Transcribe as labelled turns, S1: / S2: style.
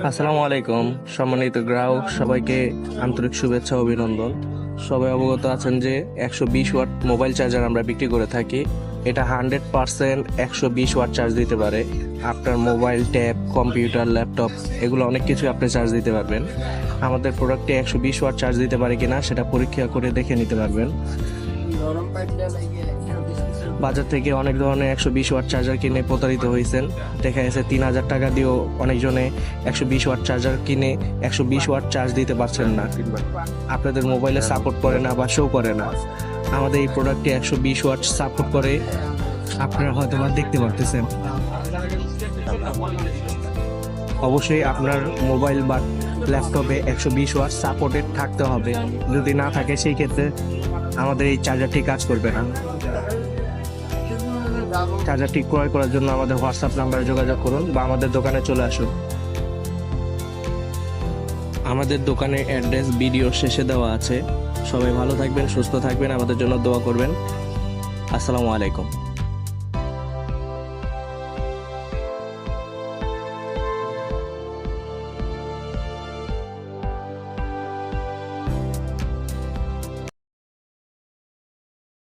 S1: আসসালামু আলাইকুম সম্মানিত গ্রাহক সবাইকে আন্তরিক শুভেচ্ছা ও অভিনন্দন। সবাই অবগত আছেন যে 120 ওয়াট মোবাইল চার্জার আমরা বিক্রি করে থাকি। এটা 100% 120 ওয়াট চার্জ দিতে পারে। আপনার মোবাইল, ট্যাব, কম্পিউটার, ল্যাপটপ এগুলো অনেক কিছু আপনি চার্জ দিতে পারবেন। আমাদের প্রোডাক্টে 120 ওয়াট চার্জ দিতে পারে কিনা সেটা পরীক্ষা করে দেখে নিতে পারবেন। বাজার থেকে অনেক ধরনের 120 ওয়াট চার্জার কিনে প্রতারিত হয়েছেন। দেখা গেছে 3,000 টাকা দিয়েও অনেকজনে 120 ওয়াট চার্জার কিনে 120 ওয়াট চার্জ দিতে পারছেন না, আপনাদের মোবাইলে সাপোর্ট করে না বা শো করে না। আমাদের এই প্রোডাক্টটি 120 ওয়াট সাপোর্ট করে, আপনারা হয়তো বা দেখতে পারতেছেন। অবশ্যই আপনার মোবাইল বা ল্যাপটপে 120 ওয়াট সাপোর্টেড থাকতে হবে। যদি না থাকে সেই ক্ষেত্রে আমাদের এই চার্জারটি কাজ করবে না। চার্জারটি ক্রয় করার জন্য আমাদের হোয়াটসঅ্যাপ নাম্বারে যোগাযোগ করুন বা আমাদের দোকানে চলে আসুন। আমাদের দোকানের অ্যাড্রেস ভিডিওর শেষে দেওয়া আছে। সবাই ভালো থাকবেন, সুস্থ থাকবেন, আমাদের জন্য দোয়া করবেন। আসসালামু আলাইকুম।